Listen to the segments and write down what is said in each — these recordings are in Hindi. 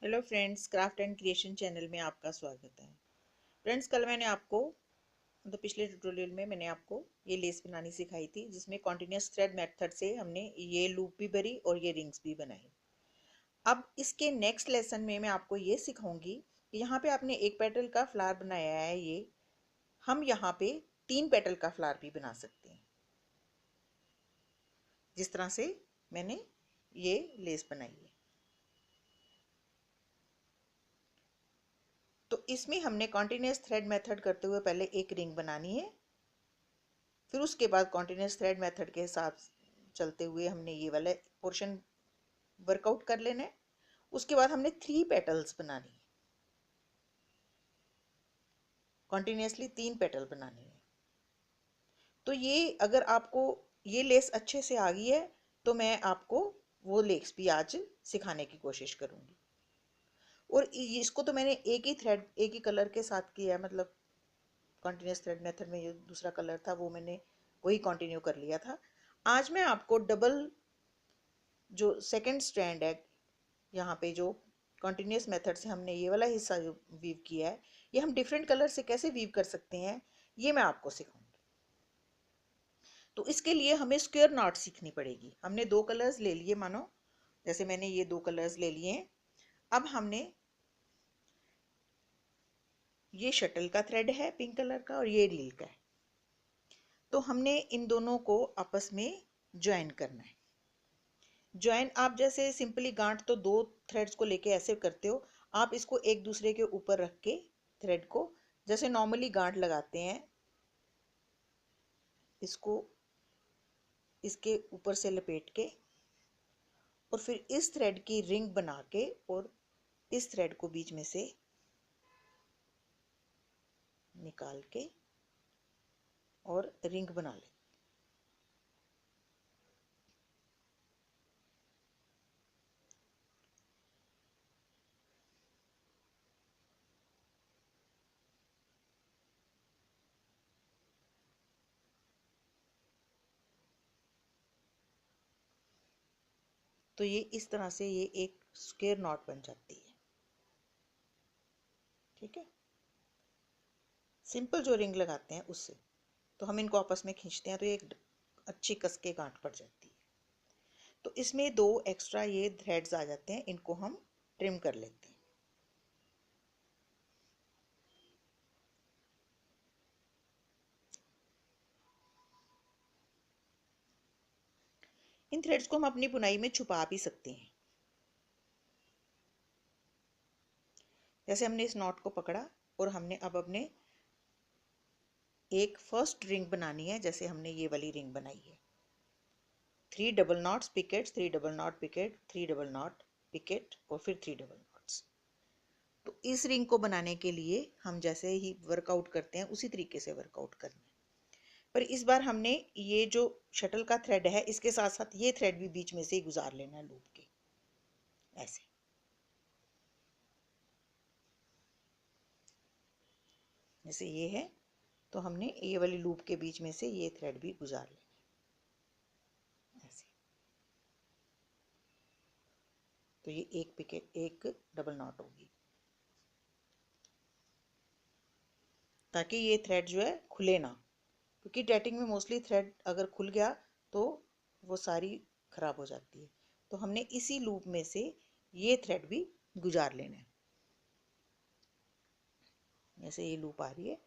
Hello friends, craft and creation channel में आपका स्वागत है। फ्रेंड्स, कल मैंने आपको पिछले ट्यूटोरियल में मैंने आपको ये लेस बनानी सिखाई थी, जिसमें कॉन्टिन्यूस थ्रेड मेथड से हमने ये लूप भी भरी और ये रिंग्स भी बनाई। अब इसके नेक्स्ट लेसन में मैं आपको ये सिखाऊंगी कि यहाँ पे आपने एक पेटल का फ्लावर बनाया है, ये हम यहाँ पे 3 पेटल का फ्लावर भी बना सकते हैं, जिस तरह से मैंने ये लेस बनाई है। तो इसमें हमने कॉन्टिन्यूस थ्रेड मेथड करते हुए पहले एक रिंग बनानी है, फिर उसके बाद कॉन्टिन्यूस थ्रेड मेथड के हिसाब चलते हुए हमने ये वाला पोर्शन वर्कआउट कर लेना है। उसके बाद हमने 3 पेटल्स बनानी है, कॉन्टिन्यूसली 3 पेटल बनानी है। तो ये अगर आपको ये लेस अच्छे से आ गई है तो मैं आपको वो लेस भी आज सिखाने की कोशिश करूंगी। और इसको तो मैंने एक ही थ्रेड एक ही कलर के साथ किया है, मतलब कॉन्टिन्यूस थ्रेड मेथड में ये दूसरा कलर था वो मैंने वही कंटिन्यू कर लिया था। आज मैं आपको डबल जो सेकंड स्ट्रैंड है, यहाँ पे जो कॉन्टिन्यूस मेथड से हमने ये वाला हिस्सा जो वीव किया है, ये हम डिफरेंट कलर से कैसे वीव कर सकते हैं ये मैं आपको सिखाऊंगी। तो इसके लिए हमें स्क्वायर नॉट सीखनी पड़ेगी। हमने 2 कलर्स ले लिए, मानो जैसे मैंने ये 2 कलर्स ले लिए हैं। अब हमने ये शटल का थ्रेड है पिंक कलर का और ये रील का है, तो हमने इन दोनों को आपस में ज्वाइन करना है। ज्वाइन आप जैसे सिंपली गांठ तो 2 थ्रेड्स को लेके ऐसे करते हो, आप इसको एक दूसरे के ऊपर रख के थ्रेड को जैसे नॉर्मली गांठ लगाते हैं, इसको इसके ऊपर से लपेट के और फिर इस थ्रेड की रिंग बना के और इस थ्रेड को बीच में से निकाल के और रिंग बना ले। तो ये इस तरह से ये एक स्क्वायर नॉट बन जाती है। ठीक है, सिंपल जो रिंग लगाते हैं उससे। तो हम इनको आपस में खींचते हैं तो ये एक अच्छी कस के गांठ पड़ जाती है। तो इसमें 2 एक्स्ट्रा ये थ्रेड्स आ जाते हैं, इनको हम ट्रिम कर लेते हैं। इन थ्रेड्स को हम अपनी बुनाई में छुपा भी सकते हैं। जैसे हमने इस नॉट को पकड़ा और हमने अब अपने एक फर्स्ट रिंग बनानी है, जैसे हमने ये वाली रिंग बनाई है। 3 double knots picots, 3 double knot picot, 3 double knot picot और फिर 3 डबल नॉट्स। तो इस रिंग को बनाने के लिए हम जैसे ही वर्कआउट करते हैं उसी तरीके से वर्कआउट करना है। पर इस बार हमने ये जो शटल का थ्रेड है इसके साथ साथ ये थ्रेड भी बीच में से ही गुजार लेना है लूप के, ऐसे। जैसे ये है तो हमने ये वाली लूप के बीच में से ये थ्रेड भी गुजार लेना है, ऐसे। तो ये एक पिकेट एक डबल नॉट होगी, ताकि ये थ्रेड जो है खुले ना, क्योंकि टैटिंग में मोस्टली थ्रेड अगर खुल गया तो वो सारी खराब हो जाती है। तो हमने इसी लूप में से ये थ्रेड भी गुजार लेना है। जैसे ये लूप आ रही है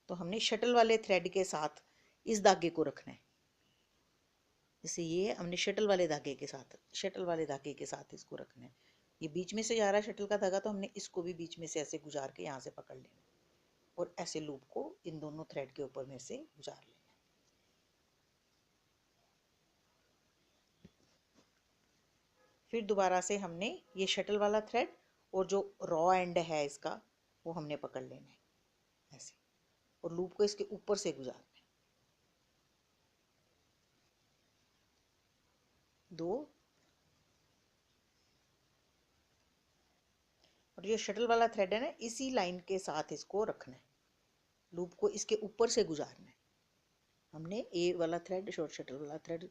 तो हमने शटल वाले थ्रेड के साथ इस धागे को रखना है। जैसे ये हमने शटल वाले धागे के साथ इसको रखना है। ये बीच में से जा रहा है शटल का धागा, तो हमने इसको भी बीच में से ऐसे गुजार के यहाँ से पकड़ लेना है और ऐसे लूप को इन दोनों थ्रेड के ऊपर में से गुजार लेना है। फिर दोबारा से हमने ये शटल वाला थ्रेड और जो रॉ एंड है इसका वो हमने पकड़ लेना है ऐसे, और लूप को इसके ऊपर से गुजारना है। 2 और ये शटल वाला थ्रेड है ना, इसी लाइन के साथ इसको रखना है, लूप को इसके ऊपर से गुजारना है। हमने ए वाला थ्रेड शॉर्ट शटल वाला थ्रेड,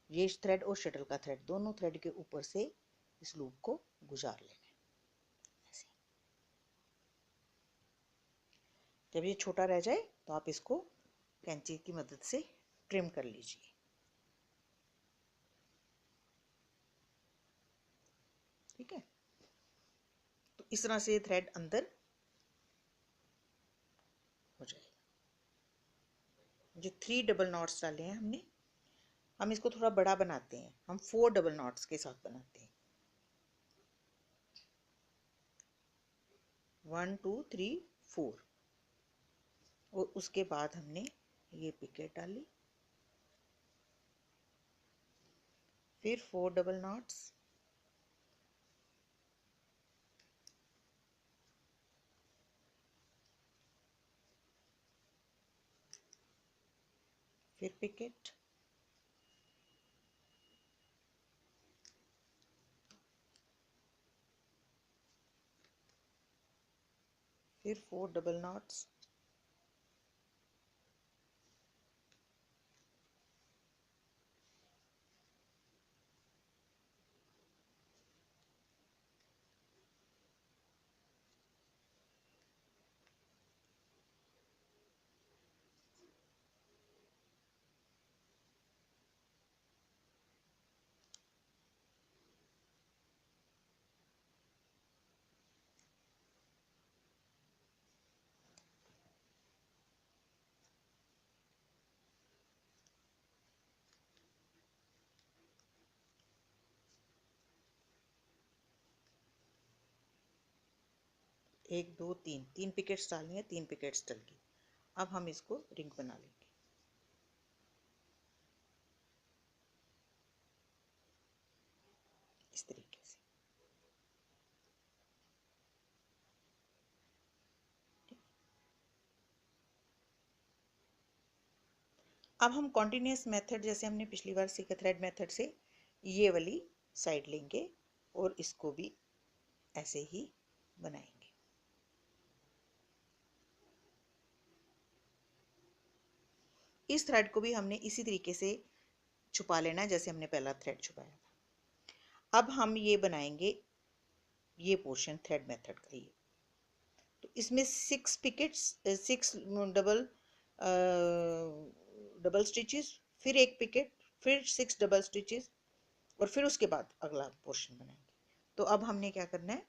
ये थ्रेड और शटल का थ्रेड दोनों थ्रेड के ऊपर से इस लूप को गुजार लेना है। जब ये छोटा रह जाए तो आप इसको कैंची की मदद से ट्रिम कर लीजिए। ठीक है, तो इस तरह से थ्रेड अंदर हो जाएगा। जो 3 डबल नॉट्स डाले हैं हमने, हम इसको थोड़ा बड़ा बनाते हैं, हम 4 डबल नॉट्स के साथ बनाते हैं। 1 2 3 4, और उसके बाद हमने ये पिकेट डाली, फिर 4 डबल नॉट्स, फिर पिकेट, फिर 4 डबल नॉट्स, एक दो तीन, 3 पिकेट्स डालनी है, 3 पिकेट्स डल गई। अब हम इसको रिंग बना लेंगे इस तरीके से। अब हम कॉन्टिन्यूस मेथड जैसे हमने पिछली बार सीखा थ्रेड मेथड से, ये वाली साइड लेंगे और इसको भी ऐसे ही बनाएंगे। इस थ्रेड को भी हमने इसी तरीके से छुपा लेना है जैसे हमने पहला थ्रेड छुपाया था। अब हम ये बनाएंगे ये पोर्शन थ्रेड मेथड का। ये तो इसमें 6 पिकेट्स, 6 डबल डबल स्टिचेस, फिर एक पिकेट, फिर 6 डबल स्टिचेस, और फिर उसके बाद अगला पोर्शन बनाएंगे। तो अब हमने क्या करना है,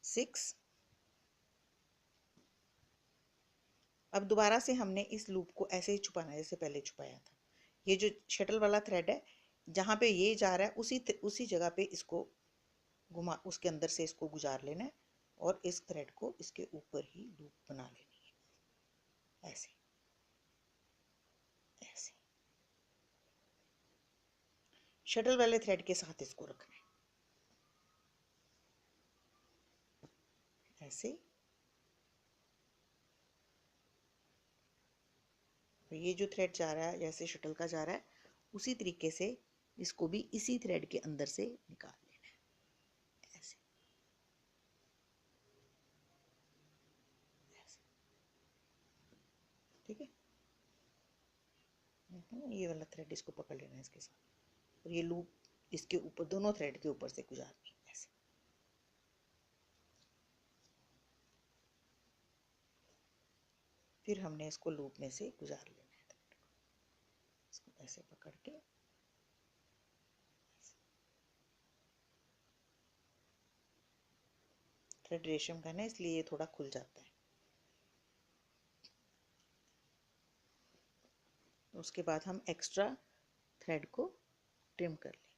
6, अब दोबारा से हमने इस लूप को ऐसे ही छुपाना है जैसे पहले छुपाया था। ये जो शटल वाला थ्रेड है, जहाँ पे ये जा रहा है उसी जगह पे इसको घुमा, उसके अंदर से इसको गुजार लेना है और इस थ्रेड को इसके ऊपर ही लूप बना लेनी है, ऐसे ऐसे शटल वाले थ्रेड के साथ इसको रखना है, ऐसे। तो ये जो थ्रेड जा रहा है जैसे शटल का जा रहा है, उसी तरीके से इसको भी इसी थ्रेड के अंदर से निकाल लेना है, ऐसे ऐसे। ठीक है, ये वाला थ्रेड इसको पकड़ लेना है इसके साथ, और ये लूप इसके ऊपर दोनों थ्रेड के ऊपर से गुजारनी है, ऐसे। फिर हमने इसको लूप में से गुजार लेना है थ्रेड को, इसको ऐसे पकड़ के थ्रेड रेशम का ना, इसलिए ये थोड़ा खुल जाता है। उसके बाद हम एक्स्ट्रा थ्रेड को ट्रिम कर लेंगे।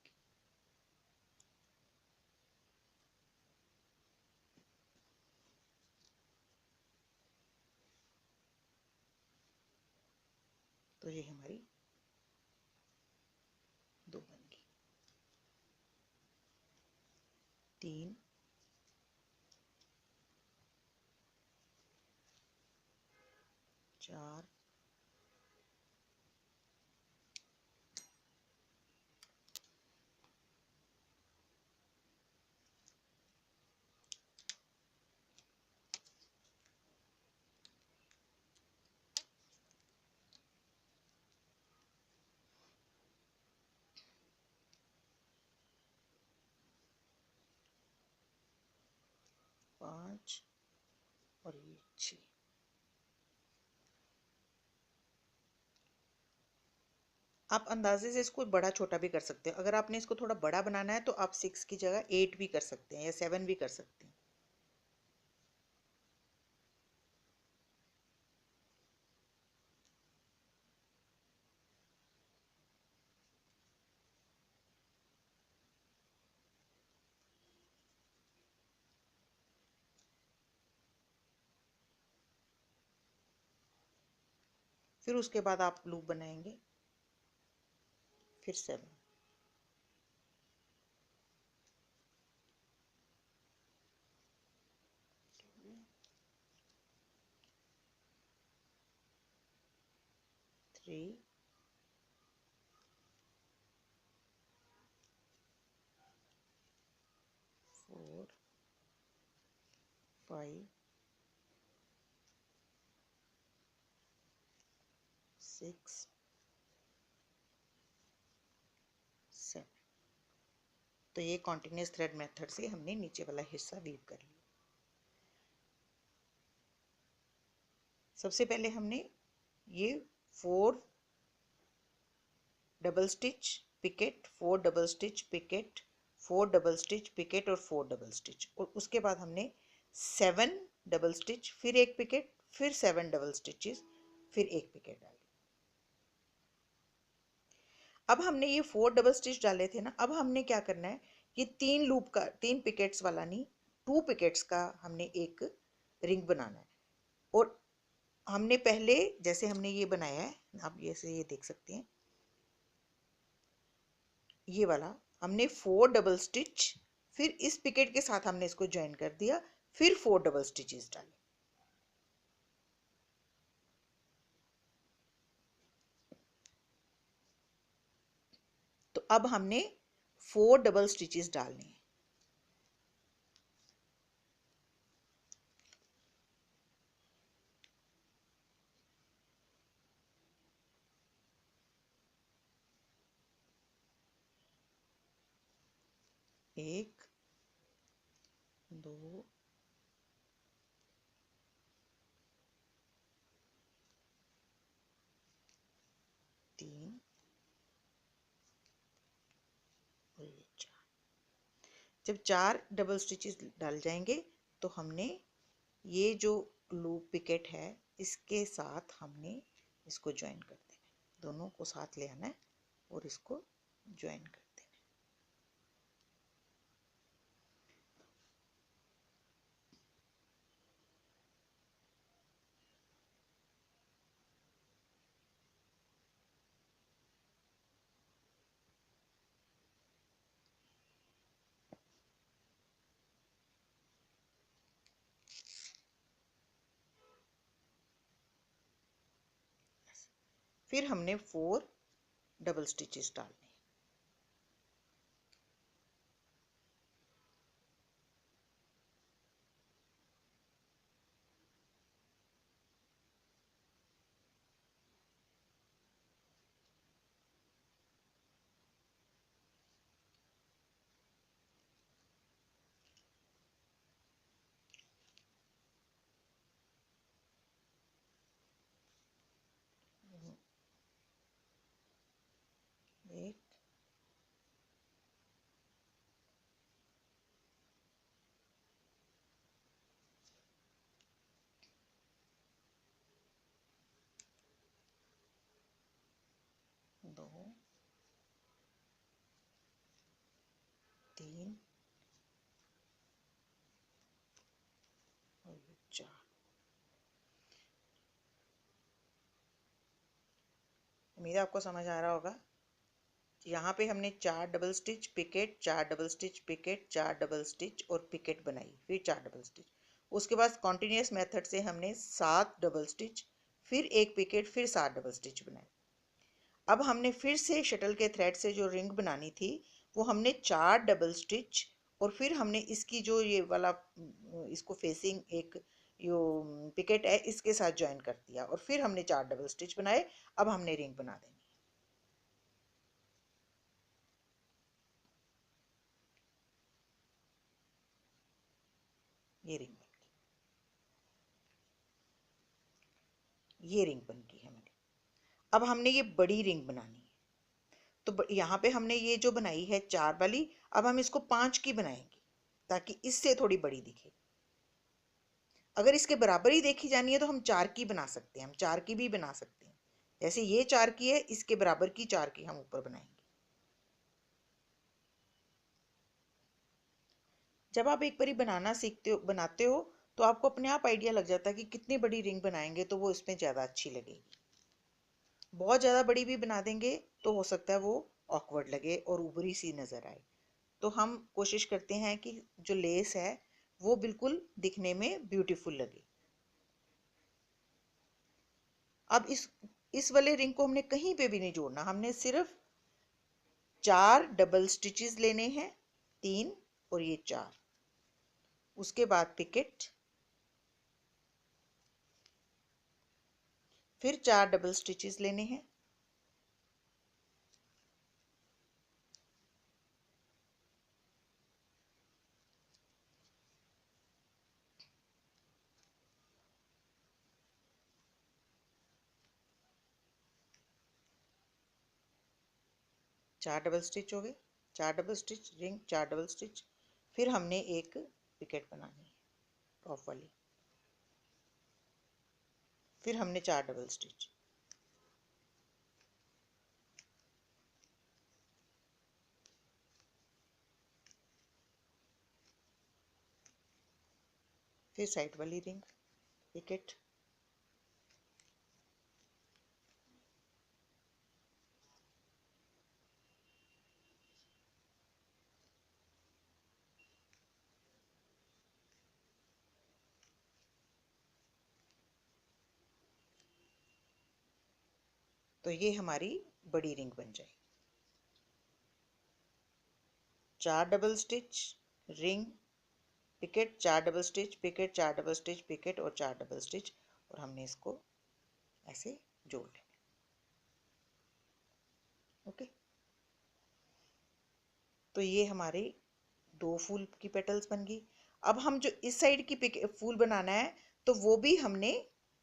तो ये हमारी 2 बन गई, 3, 4, 5 और ये 6। आप अंदाजे से इसको बड़ा छोटा भी कर सकते हो। अगर आपने इसको थोड़ा बड़ा बनाना है तो आप 6 की जगह 8 भी कर सकते हैं या 7 भी कर सकते हैं। फिर उसके बाद आप लूप बनाएंगे, फिर 7, 3, 4, 5, 6, 7। तो ये कॉन्टिन्यूस थ्रेड मेथड से हमने नीचे वाला हिस्सा वीव कर लिया। सबसे पहले हमने ये 4 double stitch picot, 4 double stitch picot, 4 double stitch picot और 4 डबल स्टिच, और उसके बाद हमने 7 डबल स्टिच, फिर एक पिकेट, फिर 7 डबल स्टिचेस, फिर एक पिकेट डाली। अब हमने ये 4 डबल स्टिच डाले थे ना, अब हमने क्या करना है, ये 3 लूप का, 3 पिकेट्स वाला नहीं, 2 पिकेट्स का हमने एक रिंग बनाना है। और हमने पहले जैसे हमने ये बनाया है, आप ये देख सकते हैं, ये वाला हमने 4 डबल स्टिच, फिर इस पिकेट के साथ हमने इसको ज्वाइन कर दिया, फिर 4 डबल स्टिचेस डाले। तो अब हमने 4 डबल स्टिचेस डालने हैं। एक, दो, तीन और ये 4। जब 4 डबल स्टिचेस डाल जाएंगे तो हमने ये जो लूप पिकेट है इसके साथ हमने इसको ज्वाइन कर देना है, दोनों को साथ ले आना है और इसको ज्वाइन कर देना है। फिर हमने 4 डबल स्टिचेस डालने हैं। एक, दो, तीन और 4। उम्मीद है आपको समझ आ रहा होगा। यहाँ पे हमने 4 double stitch picot, 4 double stitch picot, 4 double stitch और पिकेट बनाई, फिर 4 डबल स्टिच। उसके बाद कॉन्टिन्यूस मेथड से हमने 7 डबल स्टिच, फिर एक पिकेट, फिर 7 डबल स्टिच बनाए। अब हमने फिर से शटल के थ्रेड से जो रिंग बनानी थी वो हमने 4 डबल स्टिच, और फिर हमने इसकी जो ये वाला इसको फेसिंग एक यो पिकेट है इसके साथ ज्वाइन कर दिया, और फिर हमने 4 डबल स्टिच बनाए। अब हमने रिंग बना देनी, ये रिंग बन गई, ये रिंग बन गई हमारी। अब हमने ये बड़ी रिंग बनानी है, तो यहाँ पे हमने ये जो बनाई है 4 वाली, अब हम इसको 5 की बनाएंगे ताकि इससे थोड़ी बड़ी दिखे। अगर इसके बराबर ही देखी जानी है तो हम 4 की बना सकते हैं, हम 4 की भी बना सकते हैं। जैसे ये 4 की है, इसके बराबर की 4 की हम ऊपर बनाएंगे। जब आप एक बारी बनाना सीखते हो, बनाते हो, तो आपको अपने आप आइडिया लग जाता है कि कितनी बड़ी रिंग बनाएंगे तो वो इसमें ज़्यादा अच्छी लगेगी। बहुत ज़्यादा बड़ी भी बना देंगे तो हो सकता है वो ऑकवर्ड लगे और ऊपरी सी नज़र आए। तो हम कोशिश करते हैं कि जो लेस है वो बिल्कुल दिखने में ब्यूटीफुल लगे। अब इस वाले रिंग को हमने कहीं पे भी नहीं जोड़ना, हमने सिर्फ 4 डबल स्टिचेस लेने हैं, 3 और ये 4। उसके बाद पिकेट, फिर 4 डबल स्टिचेस लेने हैं, चार डबल स्टिच हो गए, 4 double stitch ring, 4 double stitch. फिर हमने एक पिकेट बनानी है टॉप वाली, फिर हमने 4 डबल स्टिच, फिर साइड वाली रिंग, पिकेट, तो ये हमारी बड़ी रिंग बन जाएगी। 4 double stitch, ring, picot, 4 double stitch, picot, 4 double stitch, picot और 4 डबल स्टिच, और हमने इसको ऐसे जोड़ लेना। ओके, तो ये हमारे 2 फूल की पेटल्स बन गई। अब हम जो इस साइड की फूल बनाना है, तो वो भी हमने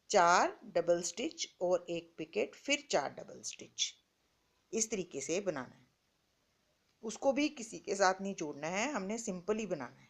4 डबल स्टिच और एक पिकेट, फिर 4 डबल स्टिच, इस तरीके से बनाना है। उसको भी किसी के साथ नहीं जोड़ना है, हमने सिंपल ही बनाना है।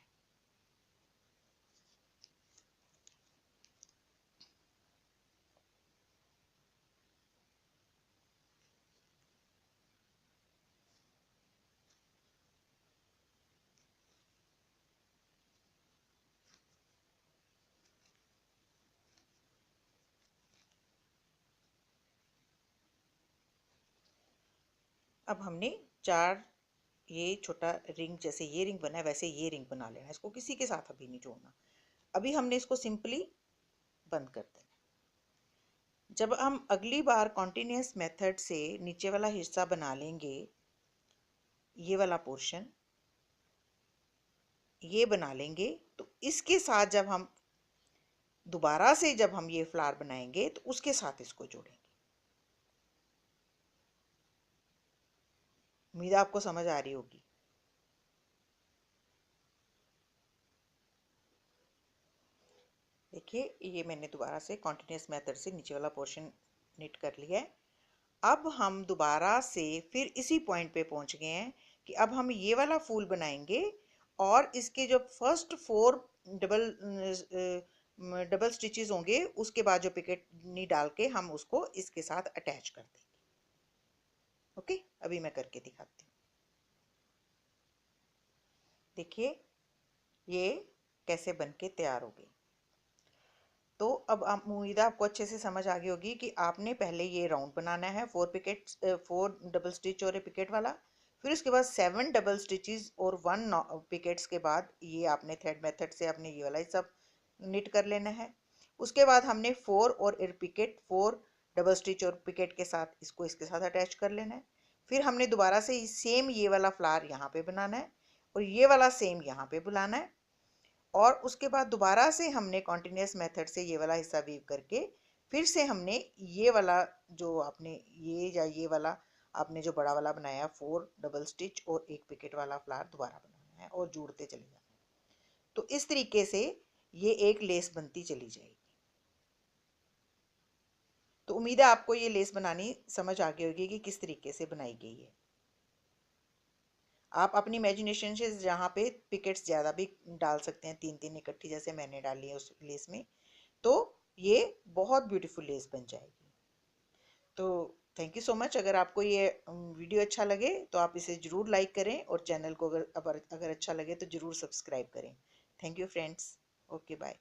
अब हमने 4, ये छोटा रिंग, जैसे ये रिंग बना है वैसे ये रिंग बना लेना है, इसको किसी के साथ अभी नहीं जोड़ना। अभी हमने इसको सिंपली बंद कर देना। जब हम अगली बार कॉन्टिन्यूस मेथड से नीचे वाला हिस्सा बना लेंगे, ये वाला पोर्शन ये बना लेंगे, तो इसके साथ जब हम दोबारा से जब हम ये फ्लावर बनाएंगे तो उसके साथ इसको जोड़ेंगे। उम्मीद आपको समझ आ रही होगी। देखिए, ये मैंने दोबारा से कॉन्टिन्यूस मेथड से नीचे वाला पोर्शन निट कर लिया है। अब हम दोबारा से फिर इसी पॉइंट पे पहुंच गए हैं कि अब हम ये वाला फूल बनाएंगे, और इसके जो फर्स्ट 4 डबल डबल स्टिचेस होंगे, उसके बाद जो पिकेट नहीं डाल के हम उसको इसके साथ अटैच कर देंगे। ओके, अभी मैं करके दिखाती हूँ। देखिए, ये कैसे बनके तैयार हो गई। तो अब आप, उम्मीद है आपको अच्छे से समझ आ गई होगी कि आपने पहले ये राउंड बनाना है, 4 डबल स्टिच और एक पिकेट वाला, फिर उसके बाद 7 डबल स्टिचेस और 1 पिकेट्स के बाद ये आपने थ्रेड मेथड से आपने ये वाला सब निट कर लेना है। उसके बाद हमने 4 और एक पिकेट, 4 डबल स्टिच और पिकेट के साथ इसको इसके साथ अटैच कर लेना है। फिर हमने दोबारा से सेम ये वाला फ्लावर यहाँ पे बनाना है, और ये वाला सेम यहाँ पे बुलाना है, और उसके बाद दोबारा से हमने कॉन्टिन्यूस मेथड से ये वाला हिस्सा वीव करके फिर से हमने ये वाला जो आपने ये या ये वाला आपने जो बड़ा वाला बनाया 4 डबल स्टिच और एक पिकेट वाला फ्लावर दोबारा बनाना है और जोड़ते चले जाना है। तो इस तरीके से ये एक लेस बनती चली जाएगी। तो उम्मीद है आपको ये लेस बनानी समझ आ गई होगी कि किस तरीके से बनाई गई है। आप अपनी इमेजिनेशन से जहाँ पे पिकेट्स ज़्यादा भी डाल सकते हैं, 3-3 इकट्ठी जैसे मैंने डाली है उस लेस में, तो ये बहुत ब्यूटीफुल लेस बन जाएगी। तो थैंक यू सो मच। अगर आपको ये वीडियो अच्छा लगे तो आप इसे ज़रूर लाइक करें, और चैनल को अगर अच्छा लगे तो ज़रूर सब्सक्राइब करें। Thank you friends. Okay bye.